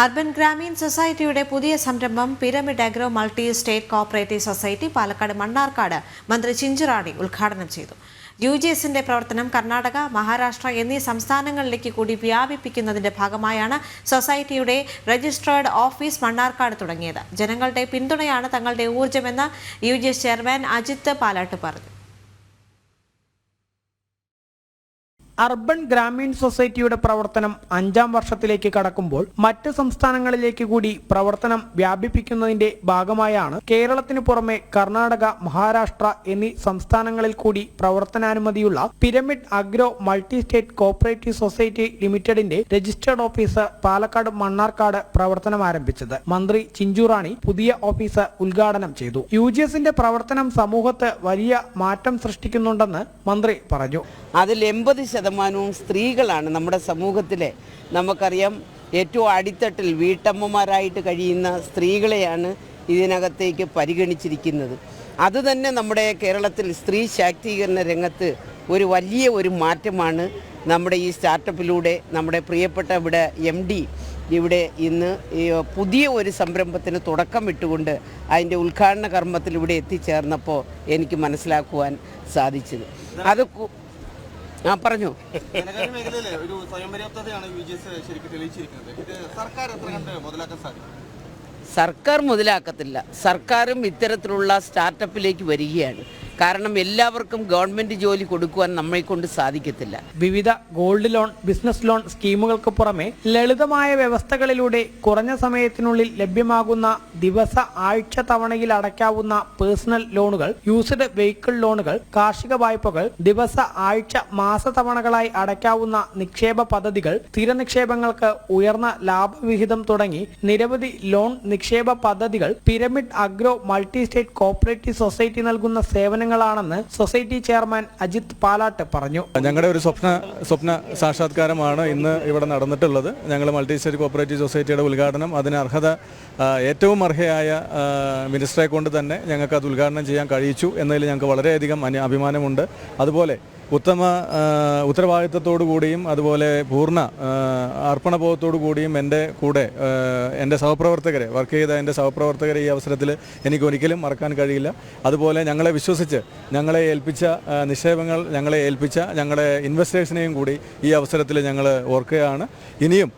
Urban Gramin സൊസൈറ്റിയുടെ പുതിയ സംരംഭം pyramid agro multi state cooperative society Palakkad Mannarkkad മന്ത്രി ചിഞ്ചുറാണി ഉദ്ഘാടനം ചെയ്തു. UGSന്റെ പ്രവർത്തനം കർണാടക, മഹാരാഷ്ട്ര എന്നീ സംസ്ഥാനങ്ങളിലേക്ക് കൂടി വ്യാപിപ്പിക്കുന്നതിന്റെ ഭാഗമായാണ് സൊസൈറ്റിയുടെ രജിസ്ട്രേർഡ് ഓഫീസ് മണ്ണാർക്കാട് തുടങ്ങിയത്. ജനങ്ങളുടെ പിന്തുണയാണ് തങ്ങളുടെ ഊർജ്ജമെന്ന് UGS ചെയർമാൻ അജിത് പാലാട്ട് പറഞ്ഞു. അർബൻ ഗ്രാമീൺ സൊസൈറ്റിയുടെ പ്രവർത്തനം 5ാം വർഷത്തിലേക്ക് കടക്കുമ്പോൾ മറ്റ് സംസ്ഥാനങ്ങളിലേക്ക് കൂടി പ്രവർത്തനം വ്യാപിപ്പിക്കുന്നതിന്റെ ഭാഗമായാണ് കേരളത്തിന് പുറമെ കർണാടക, മഹാരാഷ്ട്ര എന്നീ സംസ്ഥാനങ്ങളിൽ കൂടി പ്രവർത്തനാനുമതിയുള്ള pyramid agro multi state cooperative society ലിമിറ്റഡിന്റെ രജിസ്റ്റേർഡ് ഓഫീസ് പാലക്കാട് മണ്ണാർക്കാട് പ്രവർത്തനം ആരംഭിച്ചത്. മന്ത്രി ചിഞ്ചുറാണി പുതിയ ഓഫീസ് ഉദ്ഘാടനം ചെയ്തു. UGSന്റെ പ്രവർത്തനം സമൂഹത്ത് വലിയ മാറ്റം സൃഷ്ടിക്കുന്നുണ്ടെന്ന് മന്ത്രി പറഞ്ഞു. അതിൽ 80% സ്ത്രീകളാണ് നമ്മുടെ സമൂഹത്തിലെ. നമുക്കറിയാം, ഏറ്റവും അടിത്തട്ടിൽ വീട്ടമ്മമാരായിട്ട് കഴിയുന്ന സ്ത്രീകളെയാണ് ഇതിനകത്തേക്ക് പരിഗണിച്ചിരിക്കുന്നത്. അതുതന്നെ നമ്മുടെ കേരളത്തിൽ സ്ത്രീ ശാക്തീകരണ രംഗത്ത് വലിയ മാറ്റമാണ് നമ്മുടെ ഈ സ്റ്റാർട്ടപ്പിലൂടെ നമ്മുടെ പ്രിയപ്പെട്ട MD ഇവിടെ ഇന്ന് പുതിയ ഒരു സംരംഭത്തിന് തുടക്കം ഇട്ടുകൊണ്ട് അതിൻ്റെ ഉദ്ഘാടന കർമ്മത്തിൽ ഇവിടെ എത്തിച്ചേർന്നപ്പോൾ എനിക്ക് മനസ്സിലാക്കുവാൻ സാധിച്ചത്. അത് പറഞ്ഞു. സർക്കാർ മുതലാക്കത്തില്ല. സർക്കാരും ഇത്തരത്തിലുള്ള സ്റ്റാർട്ടപ്പിലേക്ക് വരികയാണ്. കാരണം എല്ലാവർക്കും ഗവൺമെന്റ് ജോലി കൊടുക്കുവാൻ നമ്മളെ കൊണ്ട് സാധിക്കത്തില്ല. വിവിധ ഗോൾഡ് ലോൺ, ബിസിനസ് ലോൺ സ്കീമുകൾക്ക് പുറമെ ലളിതമായ വ്യവസ്ഥകളിലൂടെ കുറഞ്ഞ സമയത്തിനുള്ളിൽ ലഭ്യമാകുന്ന ദിവസ ആഴ്ച തവണയിൽ അടയ്ക്കാവുന്ന പേഴ്സണൽ ലോണുകൾ, യൂസ്ഡ് വെഹിക്കിൾ ലോണുകൾ, കാർഷിക വായ്പകൾ, ദിവസ ആഴ്ച മാസ തവണകളായി അടയ്ക്കാവുന്ന നിക്ഷേപ പദ്ധതികൾ, സ്ഥിര നിക്ഷേപങ്ങൾക്ക് ഉയർന്ന ലാഭവിഹിതം തുടങ്ങി നിരവധി ലോൺ നിക്ഷേപ പദ്ധതികൾ pyramid agro multi state cooperative society നൽകുന്ന സേവനങ്ങളാണെന്ന് സൊസൈറ്റി ചെയർമാൻ അജിത് പാലാട്ട് പറഞ്ഞു. ഞങ്ങളുടെ ഒരു സ്വപ്ന സാക്ഷാത്കാരമാണ് ഇന്ന് ഇവിടെ നടന്നിട്ടുള്ളത്. ഞങ്ങൾ മൾട്ടി സ്റ്റേറ്റ് കോഓപ്പറേറ്റീവ് സൊസൈറ്റിയുടെ ഉദ്ഘാടനം, അതിന് ഏറ്റവും അർഹയായ മിനിസ്റ്ററെ കൊണ്ട് തന്നെ ഞങ്ങൾക്ക് അത് ഉദ്ഘാടനം ചെയ്യാൻ കഴിയിച്ചു എന്നതിൽ ഞങ്ങൾക്ക് വളരെയധികം അഭിമാനമുണ്ട്. അതുപോലെ ഉത്തരവാദിത്തത്തോടു കൂടിയും അതുപോലെ പൂർണ്ണ അർപ്പണബോധത്തോടു കൂടിയും എൻ്റെ കൂടെ എൻ്റെ സഹപ്രവർത്തകരെ വർക്ക് ചെയ്ത എൻ്റെ സഹപ്രവർത്തകരെ ഈ അവസരത്തിൽ എനിക്ക് ഒരിക്കലും മറക്കാൻ കഴിയില്ല. അതുപോലെ ഞങ്ങളെ വിശ്വസിച്ച് ഞങ്ങളെ ഏൽപ്പിച്ച നിക്ഷേപങ്ങൾ ഞങ്ങളുടെ ഇൻവെസ്റ്റേഴ്സിനെയും കൂടി ഈ അവസരത്തിൽ ഞങ്ങൾ ഓർക്കുകയാണ്. ഇനിയും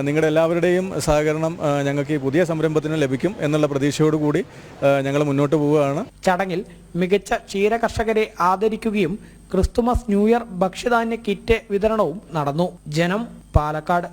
നിങ്ങളുടെ എല്ലാവരുടെയും സഹകരണം ഞങ്ങൾക്ക് ഈ പുതിയ സംരംഭത്തിന് ലഭിക്കും എന്നുള്ള പ്രതീക്ഷയോടുകൂടി ഞങ്ങൾ മുന്നോട്ട് പോവുകയാണ്. ചടങ്ങിൽ മികച്ച ക്ഷീര കർഷകരെ ആദരിക്കുകയും ക്രിസ്തുമസ്, ന്യൂ ഇയർ ഭക്ഷ്യധാന്യ കിറ്റ് വിതരണവും നടന്നു. ജനം, പാലക്കാട്.